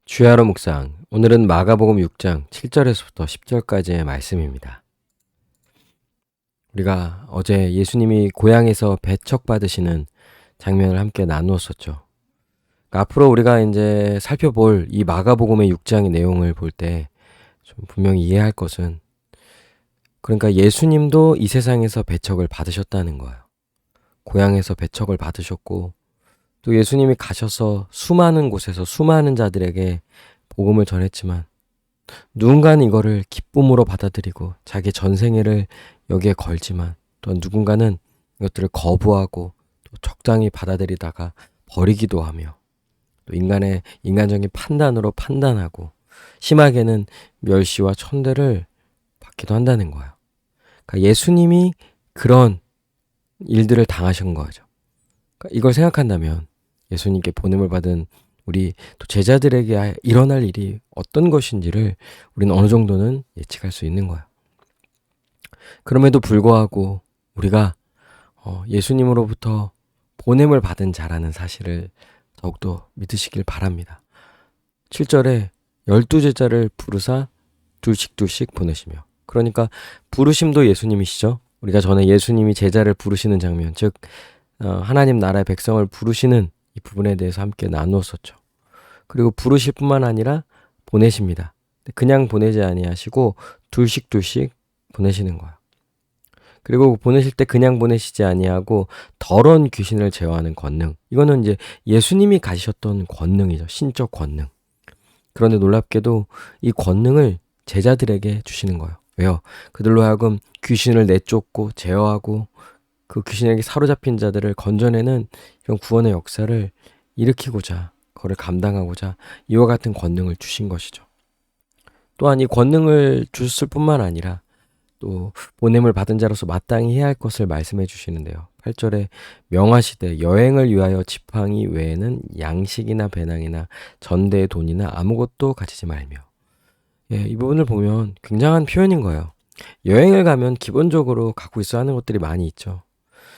주야로 묵상. 오늘은 마가복음 6장 7절에서부터 10절까지의 말씀입니다. 우리가 어제 예수님이 고향에서 배척받으시는 장면을 함께 나누었었죠. 그러니까 앞으로 우리가 이제 살펴볼 이 마가복음의 6장의 내용을 볼 때 좀 분명히 이해할 것은, 그러니까 예수님도 이 세상에서 배척을 받으셨다는 거예요. 고향에서 배척을 받으셨고, 또 예수님이 가셔서 수많은 곳에서 수많은 자들에게 복음을 전했지만 누군가는 이거를 기쁨으로 받아들이고 자기 전생애를 여기에 걸지만, 또 누군가는 이것들을 거부하고 또 적당히 받아들이다가 버리기도 하며, 또 인간의 인간적인 판단으로 판단하고 심하게는 멸시와 천대를 받기도 한다는 거예요. 그러니까 예수님이 그런 일들을 당하신 거죠. 그러니까 이걸 생각한다면 예수님께 보냄을 받은 우리 또 제자들에게 일어날 일이 어떤 것인지를 우리는 어느 정도는 예측할 수 있는 거야. 그럼에도 불구하고 우리가 예수님으로부터 보냄을 받은 자라는 사실을 더욱더 믿으시길 바랍니다. 7절에 12제자를 부르사 둘씩 보내시며, 그러니까 부르심도 예수님이시죠. 우리가 전에 예수님이 제자를 부르시는 장면, 즉 하나님 나라의 백성을 부르시는 이 부분에 대해서 함께 나누었었죠. 그리고 부르실 뿐만 아니라 보내십니다. 그냥 보내지 아니하시고 둘씩 보내시는 거예요. 그리고 보내실 때 그냥 보내시지 아니하고 더러운 귀신을 제어하는 권능. 이거는 이제 예수님이 가지셨던 권능이죠. 신적 권능. 그런데 놀랍게도 이 권능을 제자들에게 주시는 거예요. 왜요? 그들로 하여금 귀신을 내쫓고 제어하고 그 귀신에게 사로잡힌 자들을 건져내는 이런 구원의 역사를 일으키고자, 그거를 감당하고자 이와 같은 권능을 주신 것이죠. 또한 이 권능을 주셨을 뿐만 아니라 또 보냄을 받은 자로서 마땅히 해야 할 것을 말씀해 주시는데요. 8절에 명하시되 여행을 위하여 지팡이 외에는 양식이나 배낭이나 전대의 돈이나 아무것도 가지지 말며. 이 부분을 보면 굉장한 표현인 거예요. 여행을 가면 기본적으로 갖고 있어야 하는 것들이 많이 있죠.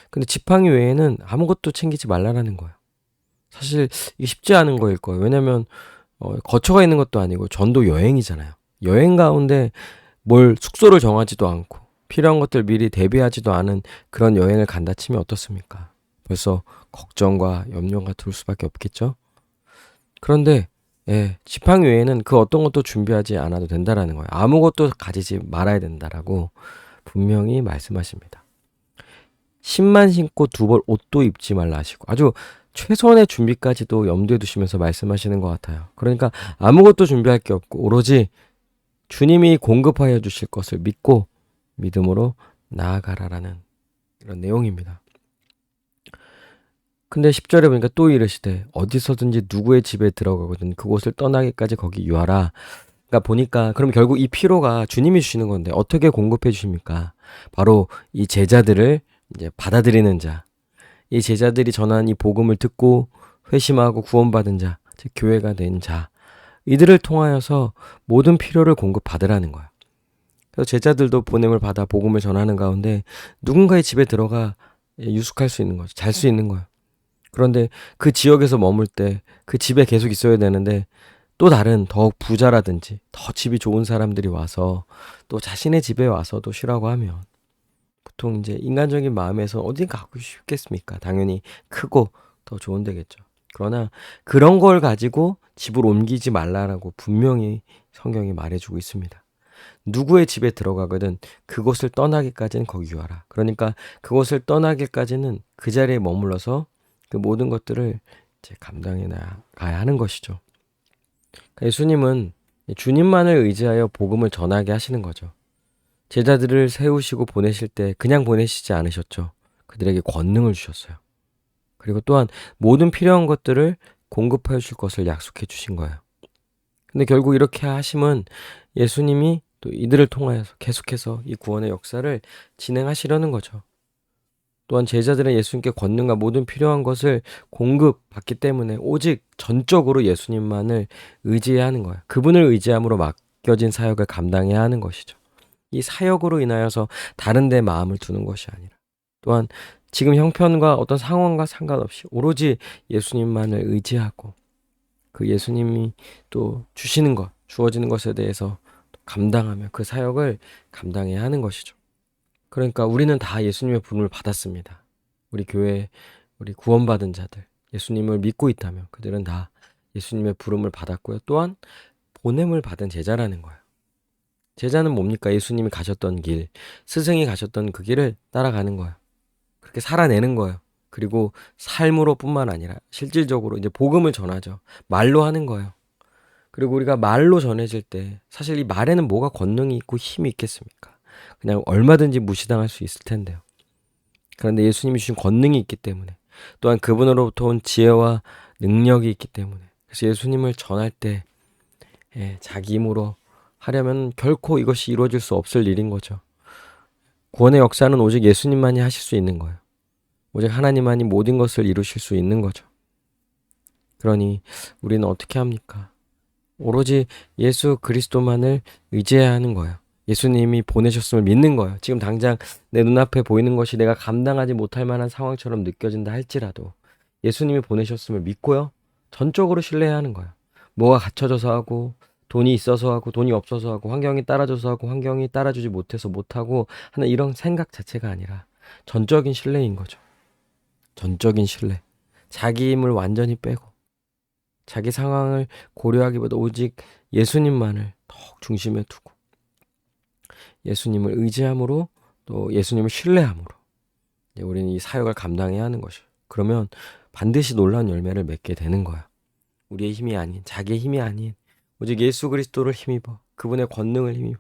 근데 지팡이 외에는 아무것도 챙기지 말라라는 거예요. 사실 이게 쉽지 않은 거일 거예요. 왜냐면 거처가 있는 것도 아니고 전도 여행이잖아요. 여행 가운데 뭘 숙소를 정하지도 않고 필요한 것들 미리 대비하지도 않은 그런 여행을 간다 치면 어떻습니까? 벌써 걱정과 염려가 들 수밖에 없겠죠? 그런데 지팡이 외에는 그 어떤 것도 준비하지 않아도 된다라는 거예요. 아무것도 가지지 말아야 된다라고 분명히 말씀하십니다. 신만 신고 두 벌 옷도 입지 말라 하시고 아주 최선의 준비까지도 염두에 두시면서 말씀하시는 것 같아요. 그러니까 아무것도 준비할 게 없고 오로지 주님이 공급하여 주실 것을 믿고 믿음으로 나아가라라는 이런 내용입니다. 근데 10절에 보니까 또 이르시되 어디서든지 누구의 집에 들어가거든 그곳을 떠나기까지 거기 유하라. 그러니까 보니까 그럼 결국 이 피로가 주님이 주시는 건데 어떻게 공급해 주십니까? 바로 이 제자들을 이제 받아들이는 자, 이 제자들이 전한 이 복음을 듣고 회심하고 구원받은 자, 즉 교회가 된 자, 이들을 통하여서 모든 필요를 공급받으라는 거야. 그래서 제자들도 보냄을 받아 복음을 전하는 가운데 누군가의 집에 들어가 유숙할 수 있는 거죠. 잘 수 있는 거야. 그런데 그 지역에서 머물 때 그 집에 계속 있어야 되는데 또 다른 더욱 부자라든지 더 집이 좋은 사람들이 와서 또 자신의 집에 와서도 쉬라고 하면 보통 이제 인간적인 마음에서 어디 가고 싶겠습니까? 당연히 크고 더 좋은 데겠죠. 그러나 그런 걸 가지고 집을 옮기지 말라라고 분명히 성경이 말해주고 있습니다. 누구의 집에 들어가거든 그곳을 떠나기까지는 거기 유하라. 그러니까 그곳을 떠나기까지는 그 자리에 머물러서 그 모든 것들을 이제 감당해 나가야 하는 것이죠. 그러니까 예수님은 주님만을 의지하여 복음을 전하게 하시는 거죠. 제자들을 세우시고 보내실 때 그냥 보내시지 않으셨죠. 그들에게 권능을 주셨어요. 그리고 또한 모든 필요한 것들을 공급해 주실 것을 약속해 주신 거예요. 근데 결국 이렇게 하심은 예수님이 또 이들을 통하여서 계속해서 이 구원의 역사를 진행하시려는 거죠. 또한 제자들은 예수님께 권능과 모든 필요한 것을 공급받기 때문에 오직 전적으로 예수님만을 의지해야 하는 거예요. 그분을 의지함으로 맡겨진 사역을 감당해야 하는 것이죠. 이 사역으로 인하여서 다른 데 마음을 두는 것이 아니라, 또한 지금 형편과 어떤 상황과 상관없이 오로지 예수님만을 의지하고 그 예수님이 또 주시는 것, 주어지는 것에 대해서 감당하며 그 사역을 감당해야 하는 것이죠. 그러니까 우리는 다 예수님의 부름을 받았습니다. 우리 교회, 우리 구원받은 자들, 예수님을 믿고 있다면 그들은 다 예수님의 부름을 받았고요. 또한 보냄을 받은 제자라는 거예요. 제자는 뭡니까? 예수님이 가셨던 길, 스승이 가셨던 그 길을 따라가는 거예요. 그렇게 살아내는 거예요. 그리고 삶으로 뿐만 아니라 실질적으로 이제 복음을 전하죠. 말로 하는 거예요. 그리고 우리가 말로 전해질 때 사실 이 말에는 뭐가 권능이 있고 힘이 있겠습니까? 그냥 얼마든지 무시당할 수 있을 텐데요. 그런데 예수님이 주신 권능이 있기 때문에, 또한 그분으로부터 온 지혜와 능력이 있기 때문에, 그래서 예수님을 전할 때 자기 힘으로 하려면 결코 이것이 이루어질 수 없을 일인 거죠. 구원의 역사는 오직 예수님만이 하실 수 있는 거예요. 오직 하나님만이 모든 것을 이루실 수 있는 거죠. 그러니 우리는 어떻게 합니까? 오로지 예수 그리스도만을 의지해야 하는 거예요. 예수님이 보내셨음을 믿는 거예요. 지금 당장 내 눈앞에 보이는 것이 내가 감당하지 못할 만한 상황처럼 느껴진다 할지라도 예수님이 보내셨음을 믿고요. 전적으로 신뢰해야 하는 거예요. 뭐가 갖춰져서 하고, 돈이 있어서 하고, 돈이 없어서 하고, 환경이 따라줘서 하고, 환경이 따라주지 못해서 못하고 하는 이런 생각 자체가 아니라 전적인 신뢰인 거죠. 전적인 신뢰. 자기 힘을 완전히 빼고 자기 상황을 고려하기보다 오직 예수님만을 더욱 중심에 두고 예수님을 의지함으로, 또 예수님을 신뢰함으로 우리는 이 사역을 감당해야 하는 것이에요. 그러면 반드시 놀라운 열매를 맺게 되는 거야. 우리의 힘이 아닌, 자기의 힘이 아닌 오직 예수 그리스도를 힘입어 그분의 권능을 힘입어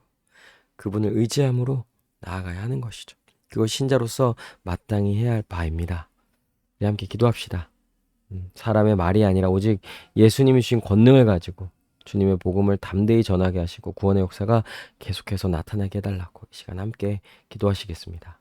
그분을 의지함으로 나아가야 하는 것이죠. 그것 신자로서 마땅히 해야 할 바입니다. 우리 함께 기도합시다. 사람의 말이 아니라 오직 예수님이 주신 권능을 가지고 주님의 복음을 담대히 전하게 하시고 구원의 역사가 계속해서 나타나게 해달라고 이 시간 함께 기도하시겠습니다.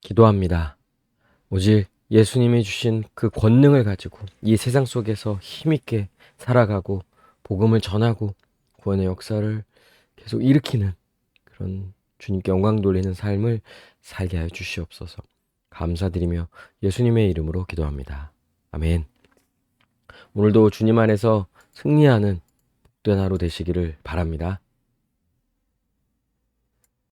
기도합니다. 오직 예수님이 주신 그 권능을 가지고 이 세상 속에서 힘있게 살아가고 복음을 전하고 구원의 역사를 계속 일으키는 그런 주님께 영광 돌리는 삶을 살게 하여 주시옵소서. 감사드리며 예수님의 이름으로 기도합니다. 아멘. 오늘도 주님 안에서 승리하는 복된 하루 되시기를 바랍니다.